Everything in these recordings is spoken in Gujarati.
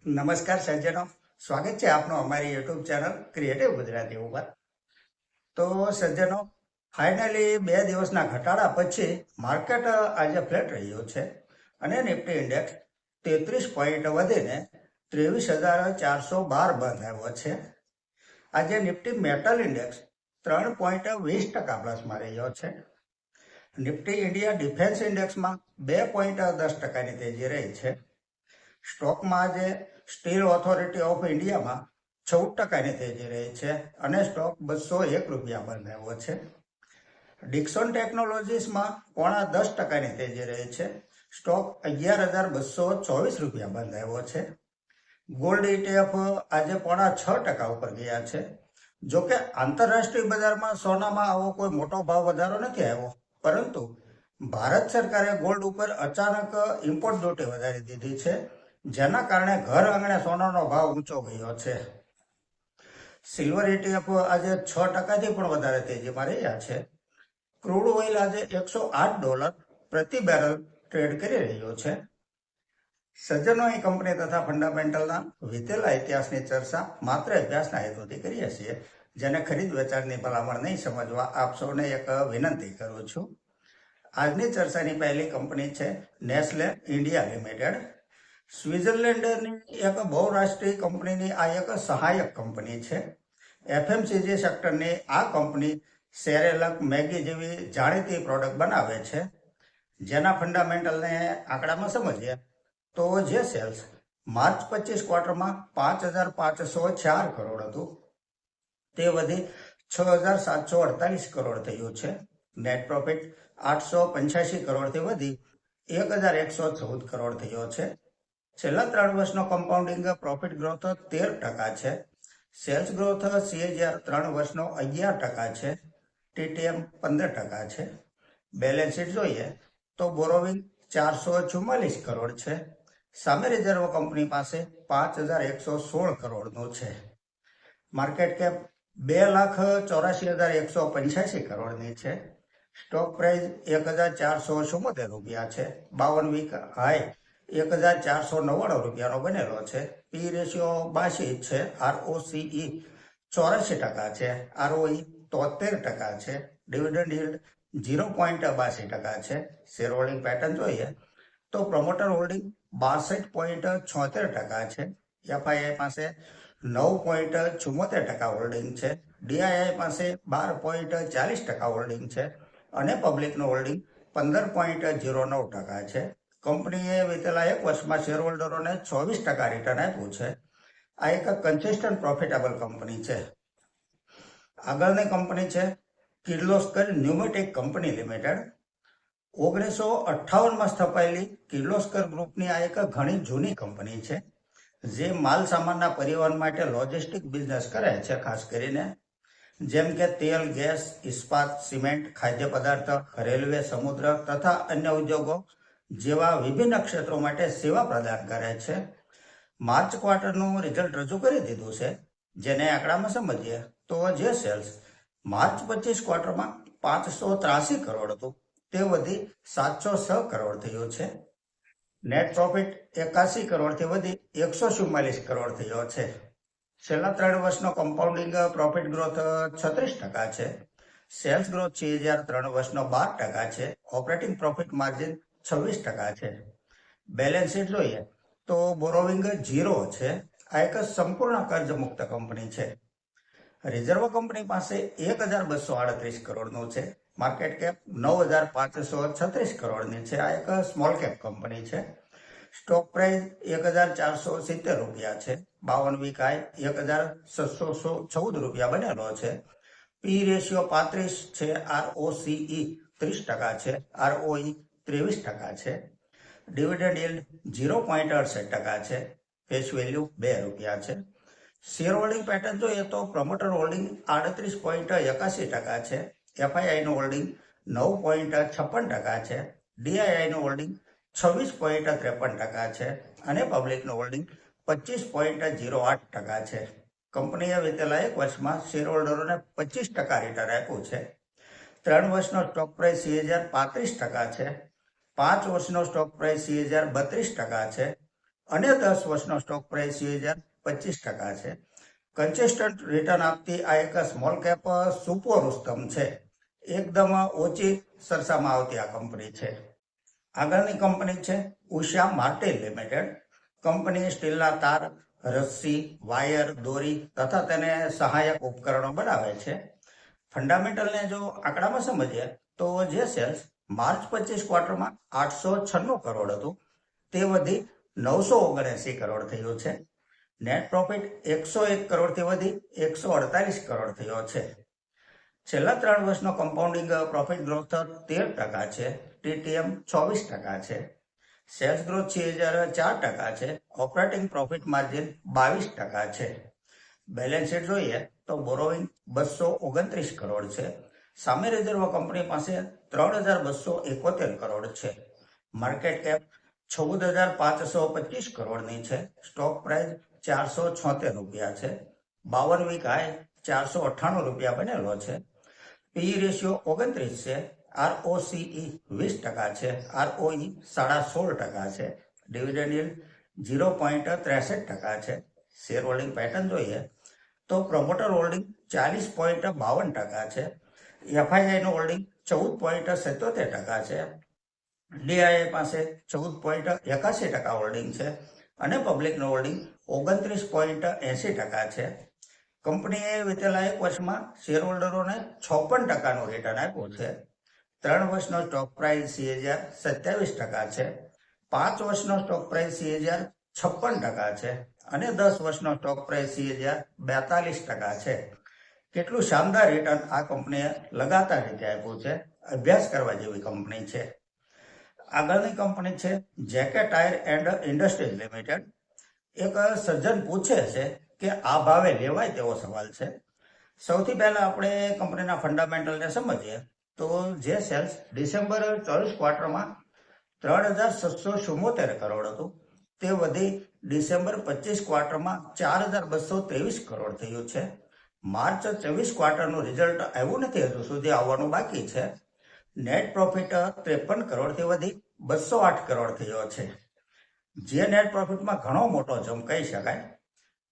નમસ્કાર સજ્જનો, સ્વાગત છે આપનું અમારી યુટ્યુબ ચેનલ ક્રિએટિવ ગુજરાતી ઉપર. તો સજ્જનો, ફાઇનલી 2 દિવસના ઘટાડા પછી માર્કેટ આજે ફ્લેટ રહ્યું છે અને નિફ્ટી ઇન્ડેક્સ 33 પોઈન્ટ વધીને 23,412 બંધ આવ્યો છે. આજે નિફ્ટી મેટલ ઇન્ડેક્સ 3.20% પ્લસમાં રહ્યો છે. નિફ્ટી ઇન્ડિયા ડિફેન્સ ઇન્ડેક્સમાં 2.10%ની તેજી રહી છે. સ્ટોકમાં આજે સ્ટીલ ઓથોરિટી ઓફ ઇન્ડિયામાં 14%ની તેજી રહી છે અને સ્ટોક 201 રૂપિયા બંધ આવ્યો છે. ડિક્સોન ટેકનોલોજીસમાં 0.10%ની તેજી રહી છે. સ્ટોક 11,224 રૂપિયા બંધ આવ્યો છે. ગોલ્ડ ETF આજે 0.6% ઉપર ગયા છે. જોકે આંતરરાષ્ટ્રીય બજારમાં સોનામાં આવો કોઈ મોટો ભાવ વધારો નથી આવ્યો, પરંતુ ભારત સરકારે ગોલ્ડ ઉપર અચાનક ઇમ્પોર્ટ ડ્યુટી વધારી દીધી છે, જેના કારણે ઘર આંગણે સોનાનો ભાવ ઊંચો ગયો છે. સિલ્વર ETF આજે 6%થી પણ વધારે તેજીમાં રહ્યા છે. ક્રૂડ ઓઇલ આજે $108 પ્રતિ બેરલ ટ્રેડ કરી રહ્યો છે. સજ્જનો, એ કંપની તથા ફંડામેન્ટલના વીતેલા ઇતિહાસની ચર્ચા માત્ર અભ્યાસના હેતુથી કરીએ છીએ, જેને ખરીદ વેચાણની ભલામણ નહીં સમજવા આપ સૌને એક વિનંતી કરું છું. આજની ચર્ચાની પહેલી કંપની છે નેસ્લે ઇન્ડિયા લિમિટેડ. સ્વિટ્ઝરલેન્ડની એક બહુરાષ્ટ્રીય કંપનીની આ એક સહાયક કંપની છે. FMCG સેક્ટરની આ કંપની સેરેલક, મેગી જેવી જાણીતી પ્રોડક્ટ બનાવે છે. જેના ફંડામેન્ટલને આંકડામાં સમજીએ તો જે સેલ્સ માર્ચ 25 ક્વાર્ટરમાં 5,504 કરોડ હતું, તે વધી 6,748 કરોડ થયું છે. નેટ પ્રોફિટ 885 કરોડથી વધી 1,114 કરોડ થયો છે. છેલ્લા 3 વર્ષનો કમ્પાઉન્ડિંગ પ્રોફિટ ગ્રોથ 13% છે. સેલ્સ ગ્રોથ CAGR 3 વર્ષનો 11% છે. TTM 15% છે. બેલેન્સ શીટ જોઈએ તો બોરોવિંગ 444 કરોડ છે. સામે રિઝર્વ કંપની પાસે 5,116 કરોડનું છે. માર્કેટ કેપ 2,84,185 કરોડની છે. સ્ટોક પ્રાઇસ 1,474 રૂપિયા છે. 52 વીક હાઈ 1,499 રૂપિયાનો બનેલો છે. પી રેશિયો 82 છે. ROCE 84% છે. ROE 73% છે. ડિવિડન્ડ yield 0.82% છે. શેર હોલ્ડિંગ પેટર્ન જોઈએ તો પ્રમોટર હોલ્ડિંગ 62.76% છે. FII પાસે 9.74% હોલ્ડિંગ છે. DII પાસે 12.40% હોલ્ડિંગ છે અને પબ્લિકનું હોલ્ડિંગ 15.09% છે. કંપનીએ વિતેલા 1 વર્ષમાં શેર હોલ્ડરોને 24% રિટર્ન આપ્યું છે. આ એક કન્સિસ્ટન્ટ પ્રોફિટેબલ કંપની છે. આગળની કંપની છે કિર્લોસ્કર ન્યુમેટિક કંપની લિમિટેડ. 1958માં સ્થપાયેલી કિર્લોસ્કર ગ્રુપની આ એક ઘણી જૂની કંપની છે, જે માલ સામાનના પરિવહન માટે લોજિસ્ટિક બિઝનેસ કરે છે. ખાસ કરીને જેમ કે તેલ, ગેસ, ઇસ્પાત, સિમેન્ટ, ખાદ્ય પદાર્થ, રેલવે, સમુદ્ર તથા અન્ય ઉદ્યોગો જેવા વિભિન્ન ક્ષેત્રો માટે સેવા પ્રદાન કરે છે. માર્ચ ક્વાર્ટરનું રિઝલ્ટ રજૂ કરી દીધું છે, જેને આંકડામાં સમજીએ તો જે સેલ્સ માર્ચ 25 ક્વાર્ટરમાં 583 કરોડ હતું, તે વધી 706 કરોડ થયું છે. નેટ પ્રોફિટ 81 કરોડથી વધી 144 કરોડ થયો છે. છેલ્લા 3 વર્ષનો કમ્પાઉન્ડિંગ પ્રોફિટ ગ્રોથ 36% છે. સેલ્સ ગ્રોથ CAGR 3 વર્ષનો 12% છે. ઓપરેટિંગ પ્રોફિટ માર્જિન 26% છે. બેલેન્સ શીટ જોઈએ તો બોરોવિંગ 0 છે. આ એક સંપૂર્ણ કર્જ મુક્ત કંપની છે. રિઝર્વ કંપની પાસે 1,238 કરોડનું છે. માર્કેટ કેપ 9,536 કરોડની છે. આ એક સ્મોલ કેપ કંપની છે. સ્ટોક પ્રાઇસ 1,470 રૂપિયા છે. 52 વીક હાઈ 1,614 રૂપિયા બનેલો છે. પી રેશિયો 35 છે. ROCE 30% છે. ROE 23% છે. ડિવિડન્ડ yield 0.68% છે. ફેસ વેલ્યુ 2 રૂપિયા છે. શેર હોલ્ડિંગ પેટર્ન જોઈએ તો પ્રમોટર હોલ્ડિંગ 38.81% છે. FII નું હોલ્ડિંગ 9.56% છે. DII નું હોલ્ડિંગ 26.53% છે અને પબ્લિકનું હોલ્ડિંગ 25.08% છે. કંપનીએ વિતેલા 1 વર્ષમાં શેર હોલ્ડરોને 25% રિટર્ન આપ્યું છે. 3 વર્ષનો સ્ટોક પ્રાઇસ CAGR 35% છે. 5 વર્ષનો સ્ટોક પ્રાઇસ CAGR 32% છે અને 10 વર્ષનો સ્ટોક પ્રાઇસ 25% છે. કન્સિસ્ટન્ટ રિટર્ન આપતી આ એક સ્મોલ કેપ સુપર ઉત્તમ છે. એકદમ ઓછી સરસામાં આવતી આ કંપની છે. આગળની કંપની છે ઉષા માર્ટિન લિમિટેડ. કંપની સ્ટીલના તાર, રસ્સી, વાયર, દોરી તથા તેને સહાયક ઉપકરણો બનાવે છે. ફંડામેન્ટલને જો આંકડામાં સમજીએ તો જે સેલ્સ માર્ચ 25 ક્વાર્ટરમાં 896 કરોડ હતું તે વધી 979 કરોડ થયું છે. નેટ પ્રોફિટ 101 કરોડથી વધી 148 કરોડ થયો છે. છેલ્લા 3 વર્ષનો કમ્પાઉન્ડિંગ પ્રોફિટ ગ્રોથ 13% છે. ટીટીએમ 24% છે. સેલ્સ ગ્રોથ 6004% છે. ઓપરેટિંગ પ્રોફિટ માર્જિન 22% છે. બેલેન્સ શીટ જોઈએ તો બોરોઇંગ 229 કરોડ છે. સામે રિઝર્વ કંપની પાસે 3271 કરોડ છે. માર્કેટ કેપ 14525 કરોડની છે. સ્ટોક પ્રાઇસ 476 રૂપિયા છે. 52 વીક હાઈ 498 રૂપિયા બનેલો છે. પીઈ રેશિયો 29 છે. ROCE 20% છે. ROE 16.5% છે. ડિવિડન્ડ yield 0.63% છે. શેર હોલ્ડિંગ પેટર્ન જોઈએ તો પ્રમોટર હોલ્ડિંગ 40.52% છે. એફઆઈઆઈ નું હોલ્ડિંગ 14.77% છે. ડીઆઈઆઈ પાસે 14.81% હોલ્ડિંગ છે અને પબ્લિકનું હોલ્ડિંગ 29.80% છે. કંપનીએ વિતેલા 1 વર્ષમાં શેર હોલ્ડરોને 56%નું રિટર્ન આપ્યું છે. 3 વર્ષનો સ્ટોક પ્રાઇસ 27% છે. 5 વર્ષનો સ્ટોક પ્રાઇસ 56% છે અને 10 વર્ષનો સ્ટોક પ્રાઇસ 42% છે. કેટલું શાનદાર રિટર્ન આ કંપનીએ લગાતાર રીતે આપ્યું છે. અભ્યાસ કરવા જેવી કંપની છે. આગળની કંપની છે જેકે ટાયર એન્ડ ઇન્ડસ્ટ્રીઝ લિમિટેડ. એક સજ્જન પૂછે છે કે આ ભાવે લેવાય તેવો સવાલ છે. સૌથી પહેલા આપણે કંપનીના ફંડામેન્ટલને સમજીએ તો જે સેલ્સ ડિસેમ્બર 24 ક્વાર્ટરમાં 3674 કરોડ હતું તે વધી ડિસેમ્બર 25 ક્વાર્ટરમાં 4223 કરોડ થયું છે. માર્ચ 24 ક્વાર્ટરનું રિઝલ્ટ આવ્યું નથી, હજુ સુધી આવવાનું બાકી છે. નેટ પ્રોફિટ 53 કરોડથી વધી 208 કરોડ થયો છે. જે નેટ પ્રોફિટમાં ઘણો મોટો જમ્પ કહી શકાય.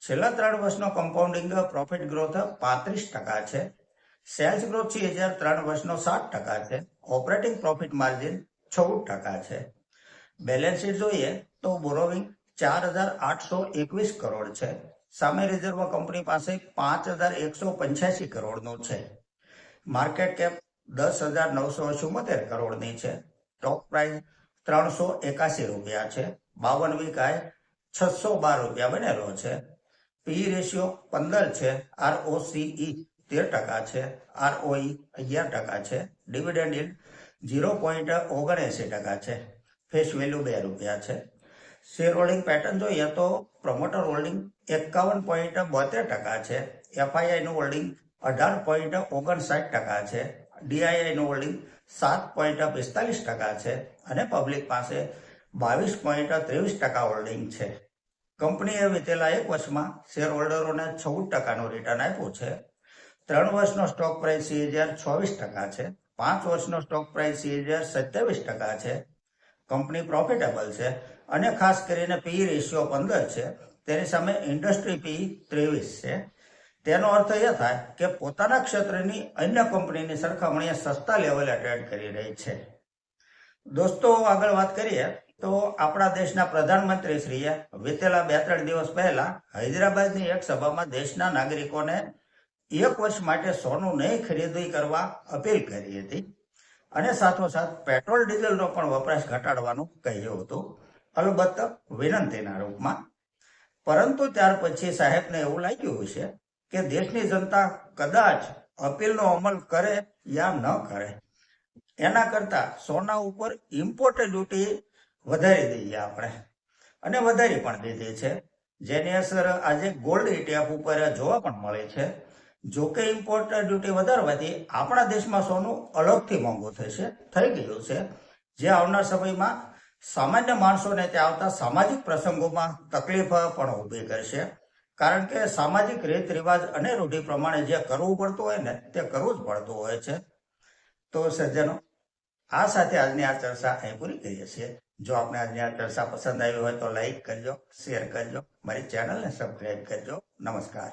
છેલ્લા 3 વર્ષનો કમ્પાઉન્ડિંગ પ્રોફિટ ગ્રોથ 35% છે. સેલ્સ ગ્રોથ 3 વર્ષનો 60% છે. ઓપરેટિંગ પ્રોફિટ માર્જિન 14% છે. બેલેન્સ શીટ જોઈએ તો બોરોવિંગ 4821 કરોડ છે. સામે રિઝર્વ કંપની પાસે 5185 કરોડનું છે. માર્કેટ કેપ 10,974 કરોડની છે. સ્ટોક પ્રાઇસ 381 રૂપિયા છે. 52 વીક હાઈ 612 રૂપિયા બનેલો છે. પી રેશિયો 15 છે. ROCE 13% છે. ROE 11% છે. ડિવિડન્ડ yield 0.79% છે. ફેસ વેલ્યુ 2 રૂપિયા છે. શેર હોલ્ડિંગ પેટર્ન જોઈએ તો પ્રમોટર હોલ્ડિંગ 51.72% છે. એફઆઈઆઈ નું હોલ્ડિંગ 18.59% છે. ડીઆઈઆઈ નું હોલ્ડિંગ 7.45% છે અને પબ્લિક પાસે 22.23% હોલ્ડિંગ છે. કંપનીએ વિતેલા 1 વર્ષમાં શેર હોલ્ડરોને 14%નું રિટર્ન આપ્યું છે. 3 વર્ષનો સ્ટોક પ્રાઇસ 24% છે. 5 વર્ષનો સ્ટોક પ્રાઇસ 27% છે. કંપની પ્રોફિટેબલ છે અને ખાસ કરીને પી રેશિયો 15 છે. તેની સામે ઇન્ડસ્ટ્રી પી 23 છે. તેનો અર્થ એ થાય કે પોતાના ક્ષેત્રની અન્ય કંપનીની સરખામણીએ સસ્તા લેવલે ટ્રેડ કરી રહી છે. દોસ્તો, આગળ વાત કરીએ તો આપણા દેશના પ્રધાનમંત્રી શ્રીએ વિતેલા 2-3 દિવસ પહેલા હૈદરાબાદની એક સભામાં દેશના નાગરિકોને 1 વર્ષ માટે સોનું નહીં ખરીદી કરવા અપીલ કરી હતી અને સાથોસાથ પેટ્રોલ ડીઝલનો પણ વપરાશ ઘટાડવાનું કહ્યું હતું, અલબત્ત વિનંતીના રૂપમાં. પરંતુ ત્યાર પછી સાહેબને એવું લાગ્યું છે કે દેશની જનતા કદાચ અપીલનો અમલ કરે યા ન કરે, એના કરતા સોના ઉપર ઇમ્પોર્ટ ડ્યુટી વધારી દઈએ આપણે, અને વધારી પણ દીધી છે, જેની અસર આજે ગોલ્ડ ETF ઉપર જોવા પણ મળે છે. જો કે ઇમ્પોર્ટ ડ્યુટી વધારવાથી આપણા દેશમાં સોનું અલગથી મોંઘું થઈ ગયું છે, જે આવનાર સમયમાં સામાન્ય માણસોને ત્યાં આવતા સામાજિક પ્રસંગોમાં તકલીફ પણ ઊભી કરશે. કારણ કે સામાજિક રીત રિવાજ અને રૂઢિ પ્રમાણે જે કરવું પડતું હોય ને તે કરવું જ પડતું હોય છે. તો સજ્જનો, આ સાથે આજની આ ચર્ચા અહીં પૂરી કરીએ છીએ. જો આપને આજની આ ચર્ચા પસંદ આવી હોય તો લાઈક કરજો, શેર કરજો, મારી ચેનલને સબસ્ક્રાઈબ કરજો. નમસ્કાર.